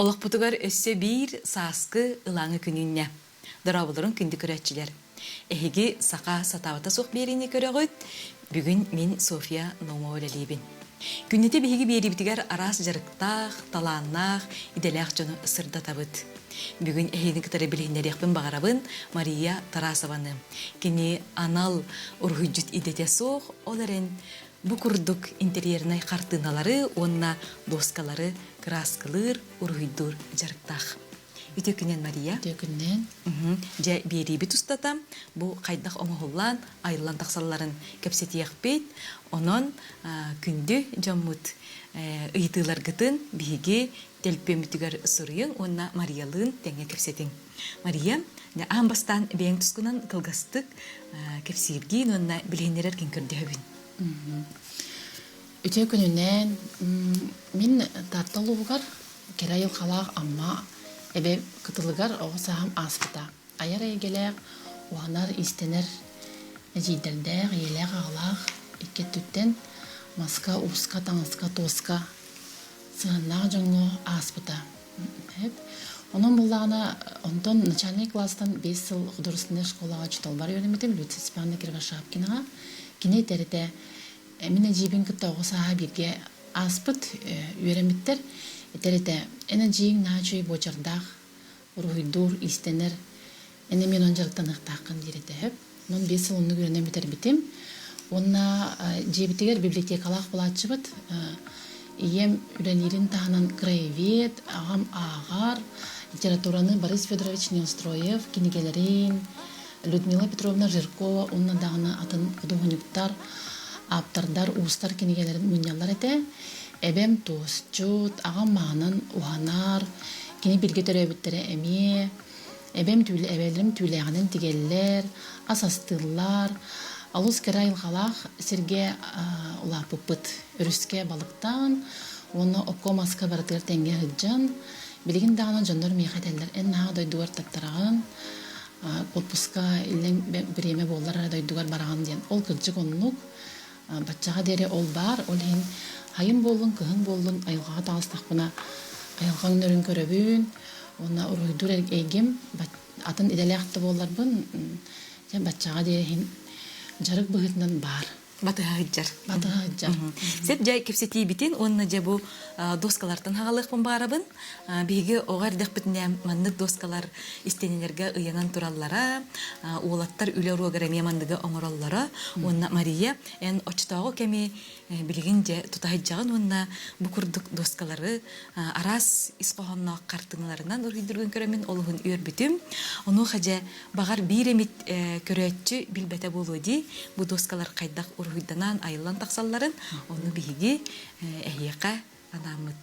Олық бұтығар өссе бір сасқы ылаңы күнінне. Дұрабылырын күнді көрәтчілер. Әхеге сақа сатавата соқ беріне көрәғыт, бүгін мен София Нома өлелейбін. Күннете бейгі бері арас жарықтақ, таланнақ, иделәқ жоны сырда табыт. Бүгін әхейдің кітары білгендерекпін бағарабын Мария Тарасованы. Кені анал ұрғыджыт идете соқ, оларын bu kurduk интерьернай қартыналары, онна доскалары краскалыр, ургүйдур жарықтақ. Үтөкінен Мария? Үтөкінен. Жа берейбі тұстатам, бұл қайдақ оңығылан, айылан тақсаларын кәпсетияқ бейт, онын күнді жаммыт ұйтылар ғытын бейге тәлпемітігер сұрыйын, онна Мариялығын тәңе кәпсетің. Мария, ағын бастан бәйін тұсқынан қылғастық кәпсерген, онна білгендерер кен көрді өбін. Үте күнінен мен тартылуғар кері айыл қалақ амма әбе қытылығар оғысағым аспыта. Аяр әйгеләқ, оғанар истенер жейділдәқ, еләқ ағылақ, екі түттен маска, уска, таңысқа, тоска сығыннақ жоңы аспыта. Onun bullağına, ondan начальник класстан 5 yıl художественная школаға читалбар өремедім, Люция Спианна Кирвашапкинаға. Кене дәріде, әміне жейбін күтті оғысаға бірге аспыт өреметтер. Дәріде, әні жейін нәчөй бочардақ, ұрғыйдур, истенер, әні мен он жарықтан ұқтақын дереді өп. Оның 5 yıl оны өреметтер бітім. Онына жейбітігер библиотекалақ бұлатшы бұд. Ием үлелерін тағынан краевед, ағам ағар, литератураны Борис Федорович Неустроев, кинегелерин, Людмила Петровна Жиркова, онна дағына атын құдығынюктар, аптардар, уыстар кинегелерин мұнялар әті. Әбем тоз, чут, ағам мағынан уғанар, кені білге төрәбіттері әме, әбем әбелерім түйлеғанын тегеллер, асастылар, алус кәрі айылғалақ сірге ұлапыпыт үріске балықтан, оны око маска барытығыр тәңге ғыджан, білген дағынан жандар мейхәтәлер ән наға дойдуғар таптараған, отпуска илен біреме болдар дойдуғар бараған ден. Ол күрджік онлық, батчаға дере ол бар, ол ең хайын болын, кығын болын, айылғаға тағыстақ бұна айылғаң нөрін көрөбін, оны ұрғыдур әйгем, атын иделяқты болар бұн, батчаға дере жарық бұғытынан бар. Батыға ғыджар. Батыға ғыджар. Сет жай кепсетей бітен, онына жа бұл доскалартын хағалықпын барабын. Бейгі оғар дәқ бітіне мандық доскалар істенелерге ұянан тураллара, олаттар үлер оғар әме мандығы оңыраллара. Онына Мария, ән очтағы кәме білген жа тұтағыджағын, онына бұл күрдік доскалары арас испоғанна қартыңларынан ұрғыдырғын көремен олығын өр бітім. Оны қажа бағар бір емет көрәтші білбәті болу де, бұл доскалар қайдақ ұрғыданан айылан тақсалларын, оны бігі әйеқа анамыт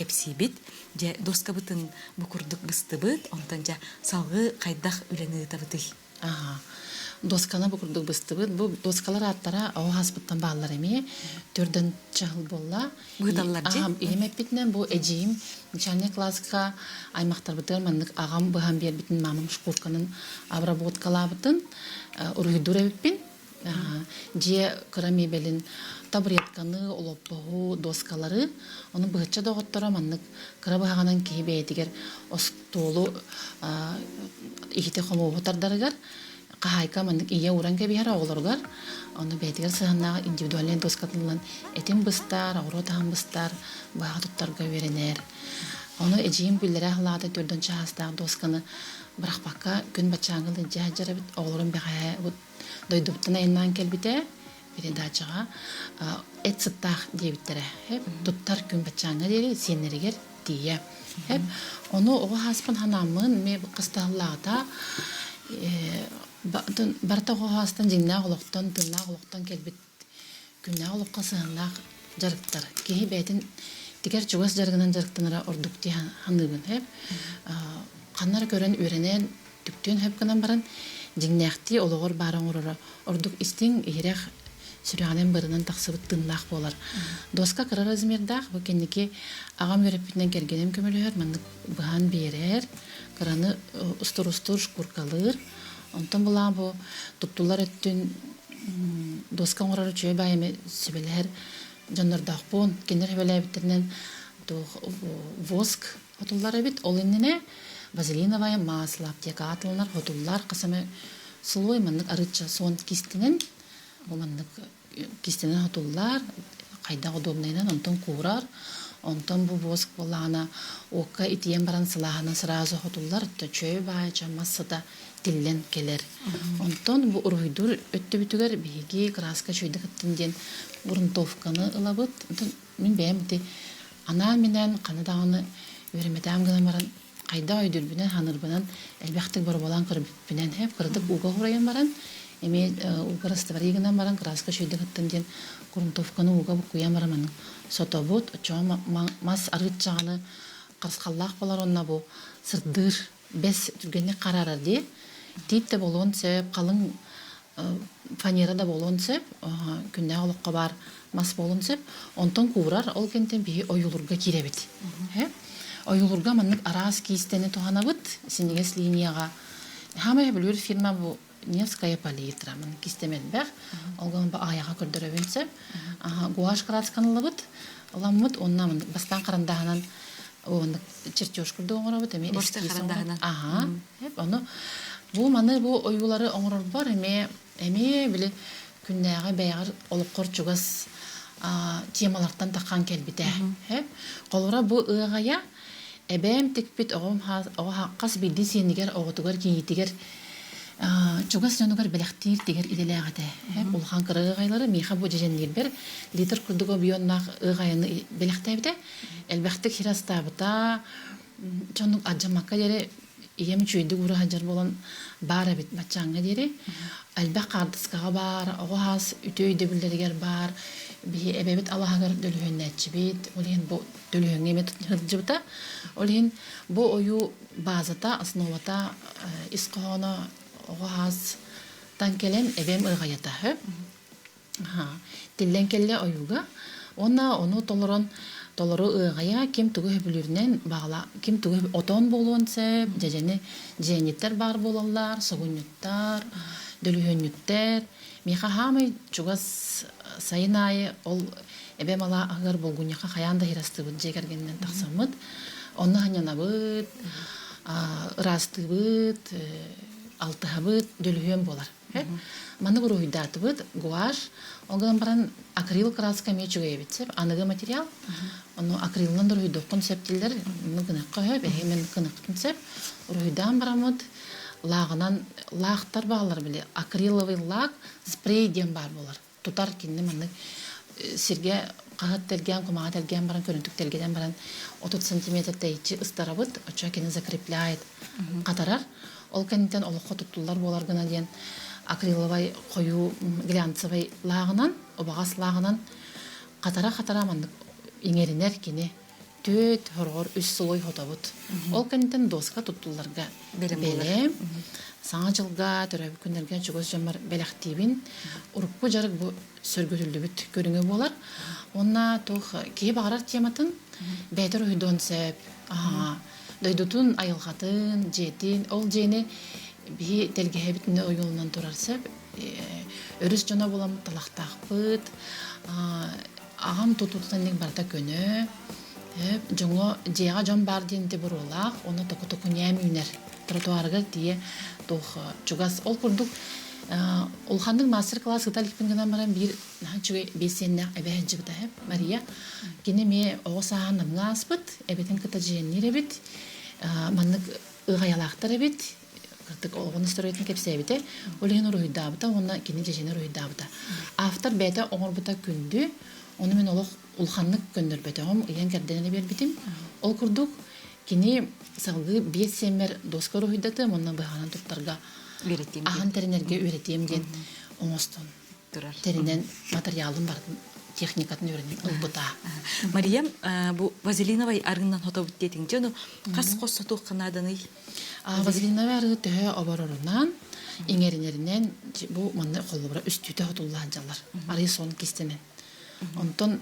кәпсейбет, жа доска бұтын бұқырдық бұсты бұт, онтан жа салғы қайдақ үләні табыты. Досканы бұқырдық бұсты бұт, бұл доскалар аттара оғы аспыттан бағалар әме, түрден чағыл болла. Бұғыталар же? Емеп бітінен бұл әжейім, начальник классқа аймақтар бұтыр, мандық ағам бұған бер бітін мамым шкурканын абработкала бұтын, ұрғыдур әбіппен. Же кырами белин табуретканы, олоппоғу, доскалары, оның бұғытша доғыттара мандық кырабығағанан кейбе етігер остолу ихите қому бұтардарығар, қағайка мандық ие уран кәбейер оғылырғар, оны бәйтігер сығаннаға индивидуален доскатылан әтен бұстар, ауыр отағын бұстар, бұға тұттарға веренер. Оны әжейін бүлдері ағылады түрден чағастағы досканы бірақпаққа күн бачаңылы жа-жара біт оғылырын бәғая дойдуптын айыннан келбіте, бірі дачыға әт сыттақ дейбіттері. Тұттар күн бачаңы дейі, сенерігер дейі. Оны оғы хаспын ханамын, мен қыстағылағыда барта оғы хастан жеңнақ олықтан, тыңнақ олықтан келбіт күннақ олыққа сығыннақ жарықтар. Кейі бәйтін тегер жүгіз жарғынан жарықтаныра ордукти ханығын. Қаннар көрін өренен түктен хөпкінен баран жеңнәқти олығыр барың ұрыры. Ордук істің ерек сүріғанен бірінен тақсыбыт тыңлақ болар. Доска қырар азмердақ, бұл кеннеке ағам өреппетінен кергенем көмілер, мандық бұған берер, қыраны ұстыр-ұстыр шкуркалыр. Онтан бұлан бұл тұптулар өттін доска ұңырары чөй байымы сөбелер жаннардақ бұн, кенер хөбелі әбіттерінен воск хотуллар бит. Ол инне вазелиновое масло, аптека атылнар хотуллар кысымы сулой маннык арыча сон кистинен, ол маннык кистинен хотуллар кайда удобнайнан онтон курар. Онтон бу воск болана окка итиен баран сылахана сразу хотуллар төчөй байча массада тиллен келер. Онтон бу ургуйдур өттүбүтүгөр биги краска чөйдүк аттынден грунтовканы ылабыт. Онтон мен бәмди ана менен канадаганы өремедам гына баран кайда өйдүрбүнен ханырбынан элбектик бар болан кырбитпинен хеп кырдык уга хурайын баран эми угарасты бар игынан баран краска чөйдүк аттынден грунтовканы уга куян бараман сотобут чома мас арытчаганы кырскаллах болар онна бу сырдыр бес түргенне карарар ди типте болгон себеп калың фанера да болгон себеп күннө олукка бар мас болгон себеп онтон курар ол кентен би оюлурга киребит оюлурга маннык арас кийистени туханабыт синегес линияга хама билүр фирма бу Невская палитра, мен кистемен бәр, олган ба аяга көрдөрөбүн сеп, гуаш красканылыбыт, оламыт оннамын бастан карандагынан он чертеж курду оңорабыт, эми бастан карандагынан. Хеп, аны бу маны бу оюлары оңорор бар, эми биле күннәгә бәягыр олуккор чугас темалардан таккан келбите. Хеп, колора бу ыгая эбем тикпит огом хаккас бидди сенигер оготугар кийитигер чугас жонугар белектир тигер иделегате. Улхан кырыгайлары миха бу жеженнер бер литр курдуго бионнак ыгайны белектебите. Элбекте хирастабыта чонук аджамакка дере ием чүйдү ура хажар болон бара бит бачаңга дере. Элбек кардыскага бар, огас үтөйдө билдергер бар. Би эбебит Аллахагар дөлүннәчбит. Олен бу дөлүнгө метод жыбыта. Олен бу ою базата основата исконо огас танкелен эбем ыргаята хөп. Тиллен келле оюга. Оны толору ыргая ким тугу хөбүлүрүнөн багла, ким тугу отон болгон сеп, жениттер бар болалар, согунуттар, дөлүнүттер. Миха хамы чугас сайынайы ол эбем ала агар болгуньяка хаянда хирастыбыт жегергенден таксамыт. Онна ханянабыт, растыбыт, алтыхабыт дөлүһөн болар. Маны буруйдатыбыт гуаш, оган баран акрил краска мечугебит сеп, аныгы материал. Ону акрилдан дуруйдоккун септилер, мыгына койып, эмен кыныктын сеп, уруйдан барамыт лагынан лагтар багалар биле, акриловый лак, спрей ден бар болар. Тутар кинне маны сирге кагат телген, кумага телген баран көрүнтүк телгеден баран 30 см тейчи ыстарабыт, оча кини закрепляет катарар. Ол кенттен олыққа туттулар болар гына ден акриловай қою глянцевай лагынан, обағас лагынан қатара мандық иңерінер кені төт хорғыр үс сұлой хотабыт. Ол кенттен доска туттуларға белем, саңа жылға түрәбі күндерге жүгіз жамар белектейбін, ұрықпы жарық бұл сөргөтілді бүт көріңі болар. Онна тоқ кей бағарар тематын бәйтір үйдон сәп, дойдутун айылғатын, жетин, ол жені би телгеhe бүтіне ойылынан тұрар сәп, өріс жона болам талақтақпыт, ағам тұтутанның барда көні, жоңо жеға жон бар дейінде бір олақ, оны току-току нәм үйнер, тротуарығыр дие тоқ чугас. Ол күрдік, Улхандың мастер-класс гыталикпин гынан баран бир чугай бесенне эбе жигда хеп Мария кене ме оғысаға намга аспыт эбетен кыта жиеннер эбит маннык ыгаялактар эбит кырдык олгону сторетін кепсебите олеген уруйдабыта онна кене жежене уруйдабыта автор бете оңорбута күндү оны мен олог улханнык көндөрбөтө ом иен кердене бербитим ол курдук кене салгы бесемер доска уруйдаты монна быханан туттарга ахан теринерге үйретем ден оңостон теринен материалым бар техникатын үйренем ылбыта. Мариям, бу вазелиновай аргынан хотабыт детин жону кас косоту кынадыны? Вазелиновай аргы төһө оборорунан иңеринеринен бу манны колубура үстүтө хотуллаан жалар. Ары сон кистенен. Онтон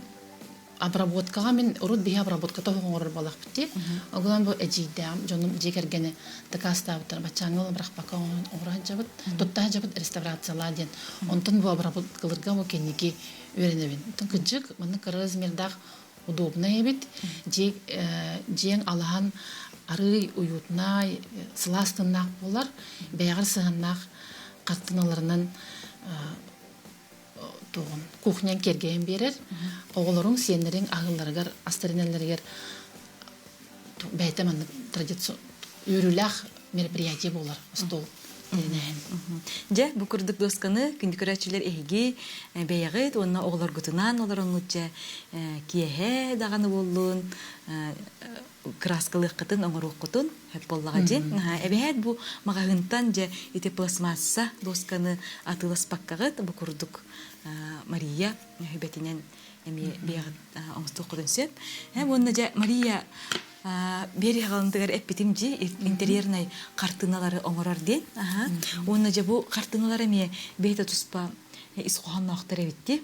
обработкага мен урут бия обработката хоңорор балак битти. Оглан бу эжидам жонум жегергене дакастабыттар бачаңыл брахпака оран жабыт, тутта жабыт реставрациялар ден. Онтон бу обработкаларга бу кеники үйренебин. Онтон кыжык маны размердах удобная бит. Жең алахан арый уютнай сыластыннақ болар. Бәғір сығыннақ қартыналарынан туғын кухнян кергейін берер. Оғылырың сенерің ағыларығар, астаринелерігер бәйті манны традиция үріләқ мероприятие болар. Стол. Же бу курдук досканы күндүкөрөчүлөр эги бэягыт онна оглор гутунан олар оңуча киэхэ даганы боллун краскалык кытын оңорук кутун хеп боллага же эбэхет бу магагынтан же ите пластмасса досканы атылас паккагыт бу курдук Мария хөбетинен эми бэягыт оңстук кутун сөп онна же Мария бери галындыгар эппитимжи интерьернай картыналары оңорор ден. Онна же бу картыналар эме бейте туспа исхуаннактар эбитти.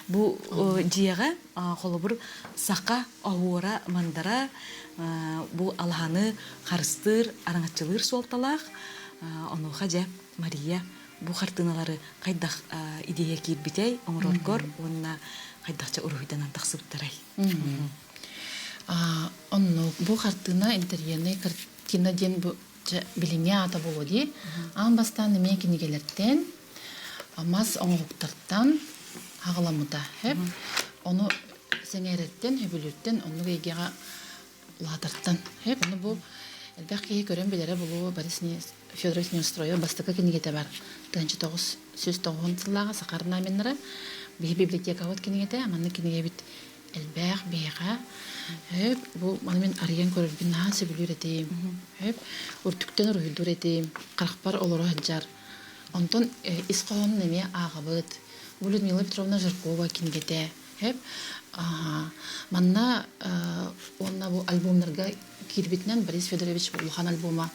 Бу жияга холобур сака авора мандара бу алханы карыстыр араңатчылыр суалталак. Онуха же Мария бу картыналары кайдах идея кирбитей оңороргор онна кайдахча уруйдан тахсыптарай. Онно бу картына интерьерный картина ден бу билине ата болоди. Бастан неме кинигелерден мас оңуктардан хагаламыта хеп. Оны сеңереттен хөбүлүттен оны гейгега ладырттан хеп. Оны бу элбәккеге көрөн белере болу Борисни Федорович Нестройо бастыка кинигете бар. 1909 жыллага Сакарна меннере библиотека вот кинигете, аманны киниге бит элбәк бега Hep bu manımın arayan görülbün nasıl biliyor edeyim. Hep urtükten uruydur edeyim. Qaraqpar olur haccar. Ondan isqalon neme ağabıt. Людмила Петровна Жиркова кингете. Hep manna onna bu albümlerge kirbitnen Борис Федорович Улхан альбома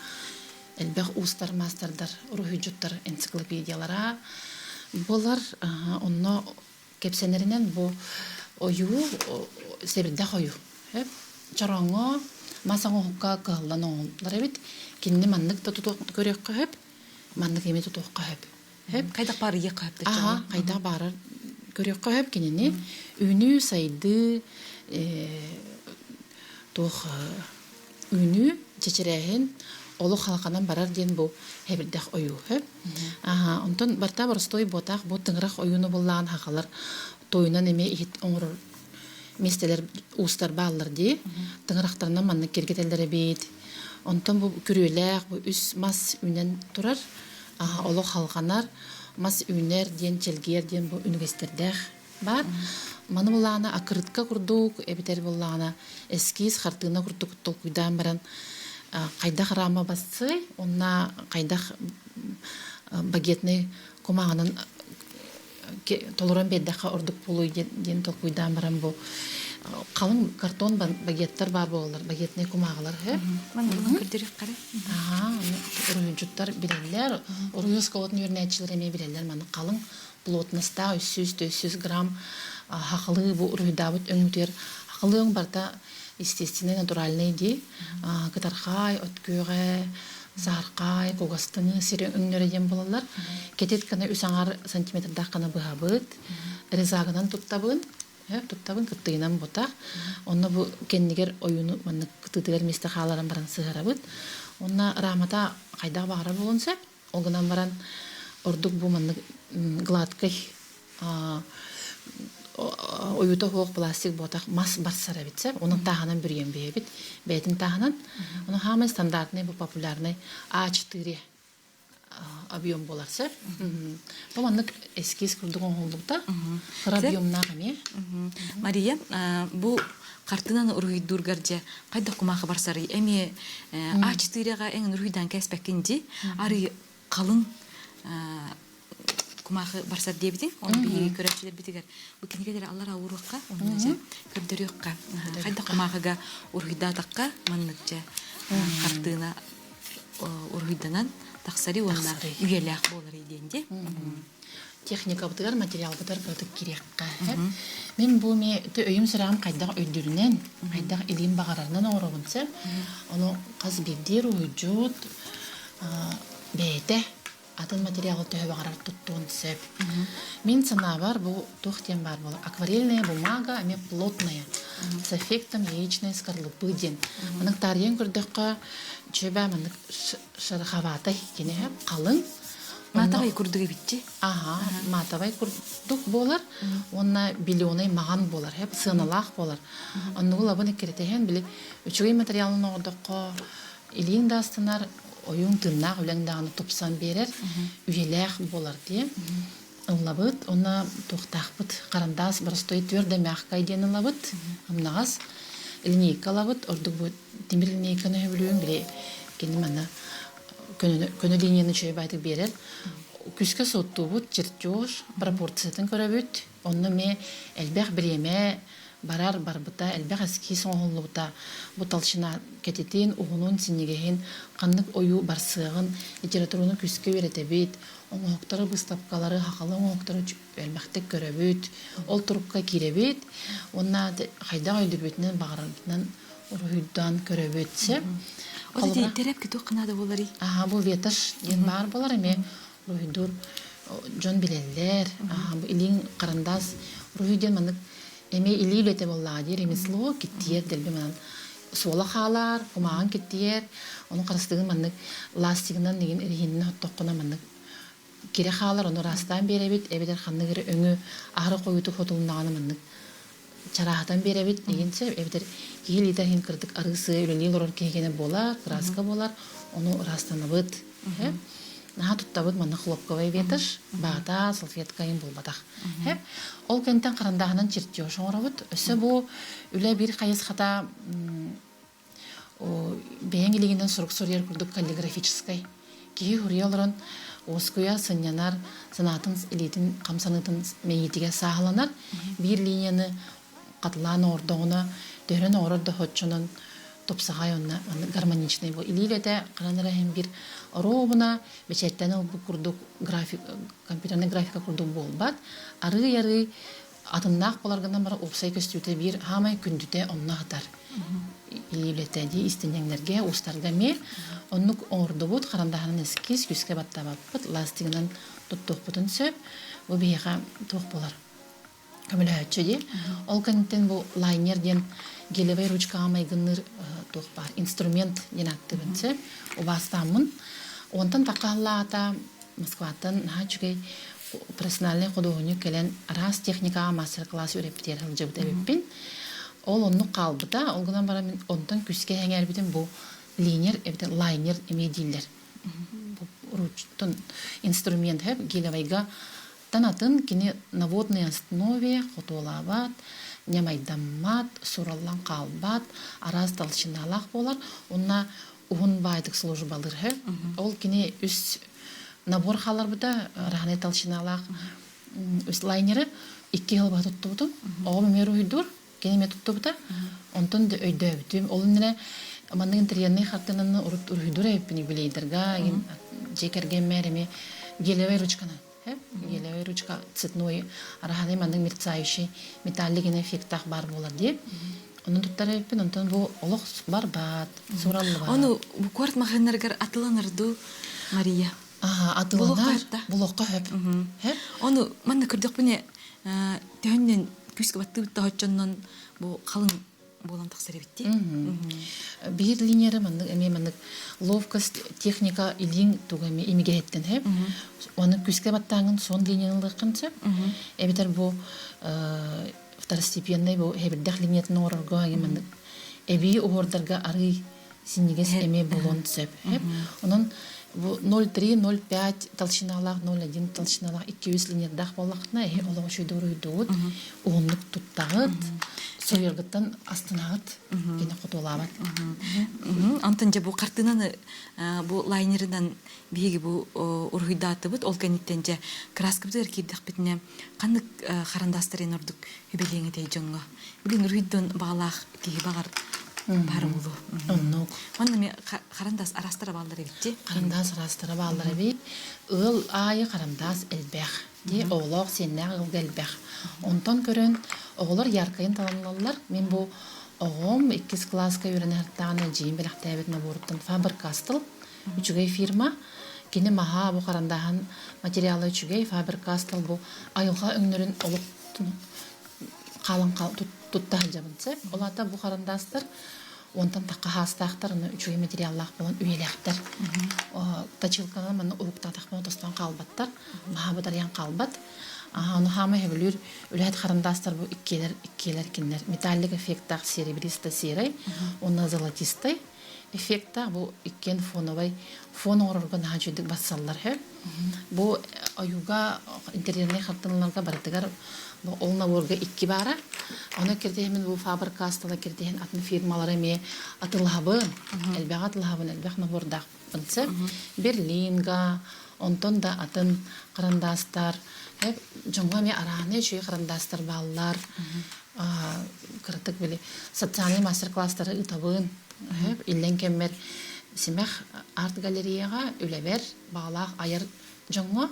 elbaq ustar masterdar ruhujuttar ensiklopediyalara. Bolar onna kepsenerinden bu oyu sebirde koyu. Hep çaranğa masanga hukka kıhlanı larabit kinni manlık da tutuq görüq hep manlık emi tutuq hep hep Kayda barı yıqıp da aha kayda barı görüq hep kinni ünü saydı toq ünü çeçerehin olu halkanan barar diyen bu hebirde oyu hep aha ondan barta barstoy botaq bu tıngraq oyunu bullan haqalar toyunan emi ihit onurur Mesteler ustar bağlar diye, tığıraqlarına manlık gergetelleri beydi. Ondan bu kürüyler, bu üst mas ünen durar, olu halkanar, mas üner diyen, çelgiyer diyen bu üniversitelerde var. Manı bullağına akırıtka kurduk, ebiter bullağına eskiz, hartığına kurduk, tolkuydan baran kaydak rama bası, onna kaydak bagetni kumağının Толоран беддәхә ордук булу ден токуйдан барам бу. Калын картон багеттер бар булалар, багетне кумагалар хеп. Мен күрдереп кара. Уруйжуттар билелләр, уруйыз колотны юрнәчләр эме билелләр, маны калын плотността 300-400 грамм хакылы бу уруйдабыт өңтер. Хакылың барда естественно натуральный ди. Кытархай, өткөгә Зарқай, когастыны, сирен өңнөреден болалар. Кетет кана 3 сантиметрда кана быхабыт. Резагынан туттабын, кыттыйынан ботақ. Онна бу кеннигер ойуну манны кыттыдыгер месте халаран баран сыгарабыт. Онна рамата кайда багара болонса, олгынан баран ордук бу манны гладкай oyuta hoq plastik botak mas barsara bitse onun tahanan bürgen bebit betin tahanan onun hamı standartne bu popularne A4 объем bolarsa bu manlık eskiz kurduk oğullukta объемна gami Maria bu kartınan uruydur garca kayda kumağı barsarı emi A4'ga en uruydan kespekinci arı kalın kumağı barsar diye bitin, onu bir körepçiler bitiger. Bu kinikeleri Allah uğruqqa, onu da kördürüqqa. Hayda kumağıga urhida taqqa, manlıqca kartığına urhidanan taqsari onunla üyelaq bolar edende. Техника бутыгар, материал бутар бутык кирекка. Мен бу өйім сырағым қайдақ өйдірінен, қайдақ илим бағарарынан оғырығынса, оны қаз бедер, уйджуд, бәйті, атын материалы төһө багарар туттуун сөп. Мин сана бар бу тухтен бар бул. Акварельная бумага, аме плотная. С эффектом яичной скорлупы ден. Мының тарьен күрдөккө чөбә мының шархавата кене калың. Матабай курдуга битти. Ага, матабай курдук болар. Онна биллионай маган болар, хеп сыналак болар. Онны лабын керетеген биле үчүгөй материалын ордокко илин дастынар оюн тырнак үлеңдаганы топсан берер, үйелек болар дие. Лабыт, онна тохтахпыт, карандас, простой твердо мягкая дені лабыт, амнагас, линейка лабыт, ордук бу темир линейканы хөбүлүн биле кени мана көнө линияны чөй байтык берер. Күскө соттуу бут, чертеж, пропорциятын көрөбүт, онны ме элбэх биреме барар барбыта, элбэх эски соңоллубута, бу талчына кететин, угунун синнигехин, каннык ою барсыгын, литературуну күскө беретебит, оңоктары быстапкалары, хакалы оңоктары элбэхтек көрөбүт, ол турукка киребит, онна хайда ойдубүтүнөн багарыбытынан уруйдан көрөбүтсе. Ол ди тереп кету кынады болары. Ага, бу веташ ен бар болар эме, уруйдур жон билелер, бу илин карандас, уруйден манык эме илилете болла дер ремесло киттиер делби манан суола халар, кумаган киттиер, onun карастыгын манык ластигинан деген ирихинне хоттоккуна манык кире халар, onu растан беребит, эбедер ханныгыры өңү ары коюту фотолунаганы манык чарахатан беребит дегенче эбедер киил итахин кырдык арысы үлелил орор кегене болар, краска болар, onu растанабыт. Наха туттабыт маны хлопковый веташ, бата, салфеткайын болбатах. Ол кенттен карандағынан чертеж оңырабыт. Өсі бу үлі бір қайыз қата бейінгілігінен сұрық-сұрер күрдік каллиграфическай. Кей хұриялырын оскуя сынянар, сынатын илетін қамсанытын мейетіге сағыланар. Bir линияны қатылан ордығына, дөрін орырды хотчының топсағай онна гармоничный бу илилете кананара hem bir робуна бечеттен бу курдук график компьютерный графика курдук болбат ары яры атыннак боларгандан бара опсай көстүтө бир хамай күндүтө онна хатар илилете ди истенеңлерге устарга ме оннук ордубут карандаханын эскиз күскө баттабаппыт ластигинен туттукпутун сөп бу бияга тук болар көмөлөчү ди ол кенттен бу лайнер ден гелевой ручка амайгыныр бар инструмент денаттыбынчы убастамын онтан такаллата Москватан хачгай профессиональный художник келен раз техника мастер-класс үрепитер жылжыбыт эбиппин ол онну калбыта олгунан бара мен онтан күскө хеңербитин бу линер эбитен лайнер эмедиллер ручтан инструмент хеп гелевойга танатын кини наводной основе хотолабат Нямайдаммат, сураллан қалбат, араз талшыналақ болар. Онна уғын байдық службалыр. Ол кене үс набор қалар бұда, рағаны талшыналақ үс лайнері 2 ғылба тұтты бұдым. Оғы мемер ұйдыр, кене ме тұтты бұда. Онтын өйді өбітім. Ол үніне маңның интерьерный қартынын ұйдыр өйіппіні білейдірға, жекерген мәреме гелевой ручканы. Гелевой ручка цветной, араханы мандың мерцающий металлигин эффектах бар болар деп. Onun tuttara öpün, ondan bu oluk barbat, surallı var. Onu bu kuart makinlerger atılanırdı Maria. Aha, atılanar, bulokka höp. Onu man da kürdük bine tühünden küske battı bitti hoçcandan bu kalın болан тақсыры бітті. Bir линияра мандык эме мандык ловкость техника илин тугами имигереттен хеп. Оны күскә баттаңын сон линиялыкынча. Эбитер бу второстепенный бу хебирдах линиятын орорго мандык. Эби ордарга ары синнигес эме болон сөп хеп. Онун бу 0.3 0.5 толщиналар 0.1 толщиналар 200 линиядах боллакна олого шүйдөрү дут. Онлук туттагыт. Сөйергіттен астынағыт, кені құтолабат. Антынча бұл қартынаны бұл лайнерынан бейгі бұл ұрғыдаты бұд, ол кәнеттенче краскыбды әркейдіқ бітіне қанық қарандастырын ұрдық үбелеңі дей жоңға. Білін ұрғыддан бағалақ кейі бағар бары болу. Онны мен қарандас арастыра балдары бітті? Қарандас арастыра балдары бейт. Үл айы қарандас әлбәқ. Оғылақ сеннәғ ұлғы әлбәқ. Онтан көрін оғылар яркайын таламлалар. Мен бұл оғым 2 класска үйрен әрттағына жейін біліқті әбетіне борыптың Faber-Castell. Үчігей фирма. Кини маха бу карандахан материалы үчүгей Faber-Castell бу айылга өңнөрүн олук калын тутта жабынсы. Олата бу карандастар онтан такка хастактар аны үчүгей материаллах болон үйелектер. Тачылканы маны улуктатак болон тостан калбаттар. Маха бадарян калбат. Аны хама хебилүр үлет карандастар бу иккелер киндер. Металлик эффекттах серебристо серый, онна золотистой. Эффекта бу иккен фоновый фон орорган хажыдык бассаллар хэ. Бу аюга интерьерне хаттынларга бардыгар бу олна борга икки бара. Аны кирдемен бу Faber-Castell кирдеген атын фирмалары ме атылхабын, элбагат лхабын элбахна бордак бынсы. Берлинга, онтон да атын карандастар, жоңга ме араны чүй карандастар баллар. Кыртык биле социальный мастер-класстары ытабын. Иллен кеммер симех арт-галереяга үлебер багалак айыр жоңго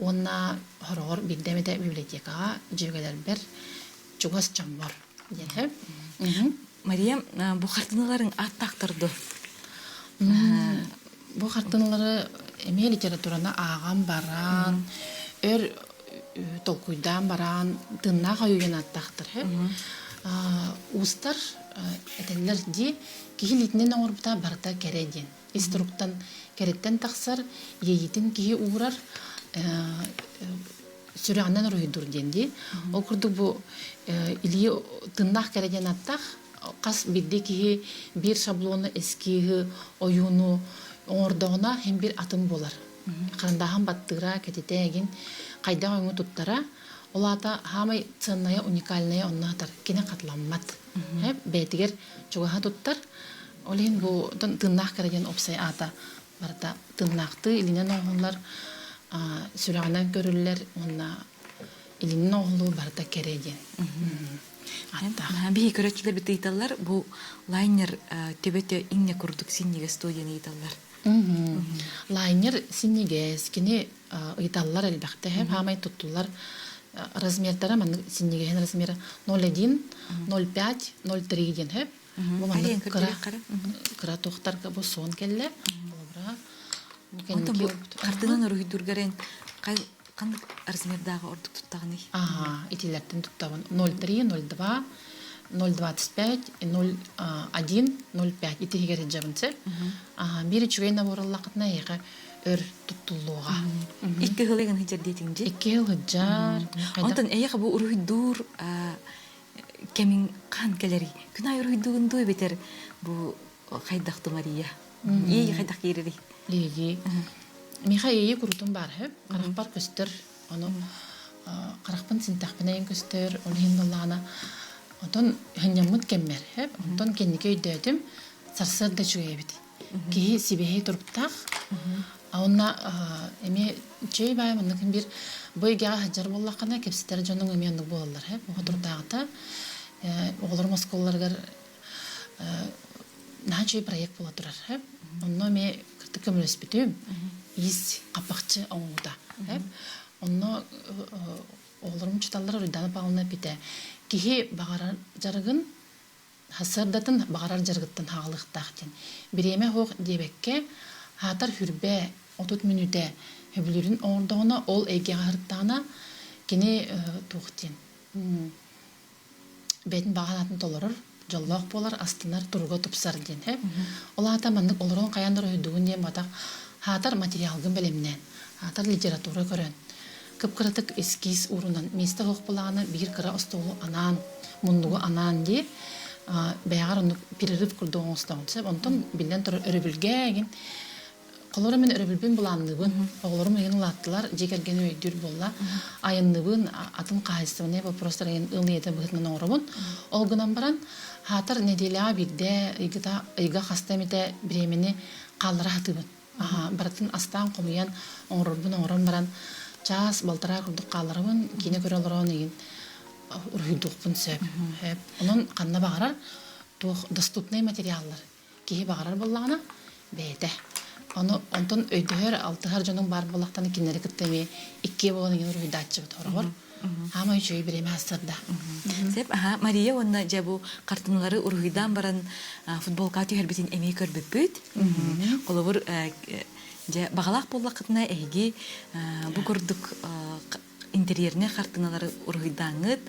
онна хорор биддемете библиотекага жөгелер бер чугас чамбар ден. Мария, бу картиналарың аттактырды. Бу картиналары эме литератураны аган баран, өр толкуйдан баран, тынна кайуген аттактыр. Устар этеллер ди кихи литнен оңорбута барта кереден. Инструктан кереттен тақсар, ейитин кихи уурар сүрәңнен ройдур денди. Ол курдук бу или тыннах кереден аттах, қас бидде кихи бир шаблоны эскиги оюну оңордоғына хем бир атын болар. Қарындахан баттыра кететеген қайда оңу туттара, олата хамай ценная уникальная оннатар кине катламмат. Бетигер чугаха туттар. Олин бу тыннах кереген опсай ата барта тыннахты илинен оңлар сүрәгенен көрүлләр онна илинен оңлу барта кереген. Бии көрөчүлөр бит ыйталлар бу лайнер төбөтө иңне курдук синниге студияны ыйталлар. Лайнер синниге кини ыйталлар элбекте хамай туттулар. Размердары мен синнеген размеры 0,1, 0,5, 0,3 ден хеп. Бу мен кыра тохтарга бу сон келле. Бу картынан рүйдүргәрен кандай размердагы ордук туттаганы? Итилерден туттаган 0,3, 0,2, 0,25, 0,1, 0,5 итигер жабынсы. Бири чугайна бораллакытна яга өр туттулууга. Икки хылыгын хыжар дейтинди? Икки хыжар. Онтон эяга бу урүйдур кемин кан келери. Күнай урүйдугунду бетер бу кайдакты Мария. Ии кайдак керери. Лиги. Миха ии курутун бар хеп. Каракпар көстөр. Аны каракпын синтакпынайын көстөр. Олин боллана. Онтон хынямыт кеммер хеп. Онтон кеннике үйдөтүм. Сарсырда чугебит. Ки сибехи туруптак. Онна эме чей бай мындыкын бир бойга хаджар боллакана кепситер жонун эмендик болалар хеп. Отурдагыта оголор москолларга начой проект бола турар хеп. Онно ме кыртык көмөлөспүтүм. Ис капакчы оңуда хеп. Онно оголорум чуталлар уйдан палына бите. Кихи багарар жарыгын хасырдатын багарар жаргыттан хагалыктактен. Биреме хок дебекке хатар хүрбе 30 минуте хөблүрүн оңдоғына ол эйге ғырттағына кені туқтен. Бетін бағанатын толырыр, жоллақ болар, астынар тұруға тұпсар ден. Ол ата мандық олырын қаяндар өйдігін ден батақ хатар материалгын білемінен, хатар литература көрін. Кып-кыратык эскиз урунан месті хоқ болағына бір кыра остолу анан, мұндығы анан де бәғар оны перерив күрді оңыстауынсы. Онтан білден тұры өрібілгеген Колору мен өрөбүлбүн буланныбын, оголорум эгин латтылар, жекерген өйдүр болла, айынныбын, атын кайсыбыне вопростар эгин ылыйета быхытнын оңоробун. Ол гынан баран, хатар неделя бирде, ыйга хастамете биремени калдыра хатыбын. Баратын астан комуян оңорорбун баран, час балтара курдук калдырабын, кине көрө олорон эгин урхуйдукпун сөп. Онун канна багарар, доступный материаллар. Кихи багарар боллагана, бейте. Онтон өйдөөр алтыхар жонун бар болактаны кинери кыттеме икки болгон ген уйдатчы торгор. Хама үчөй биреме асырда. Сеп Мария онна жабу картынлары ургуйдан баран футболка түйөрбитин эми көрбүппүт. Колобур же багалак боллакытына эги бу курдук интерьерне хартыналары ургыйдаңыт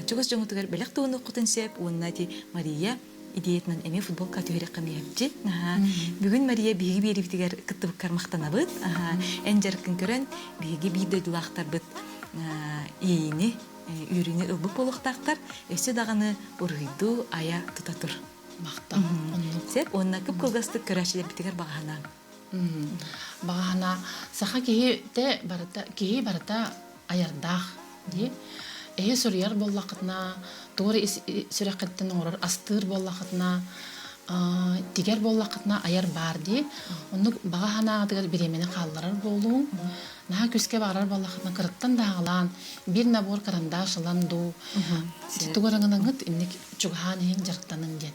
чугас жоңутугар белек тууну кутунсеп уоннати Мария идеятынан эме футболка түйрек камиябжи. Бүгүн Мария биги берибитигер кыттыбыккар мактанабыт. Эн жаркын көрөн биги бидөлүлактар быт ийини үрүнү ылбык болуктактар эсе даганы ургыйду ая тутатур. Мақта. Сеп онна кып кылгастык көрәшилер битигер багана. Багана саха кии барата аярдах ди. Сурьяр боллақытна, туғыры сүрәқеттен орыр, астыр боллақытна, тигер боллақытна аяр бар ди. Оны баға ханағыдығыр беремені қалдырар болу. Наға көске бағарар боллақытна кырыттан дағылан, бір набор каранда шыланду. Туғырыңыныңыт, иннек чуғаан ең жарықтанын ден.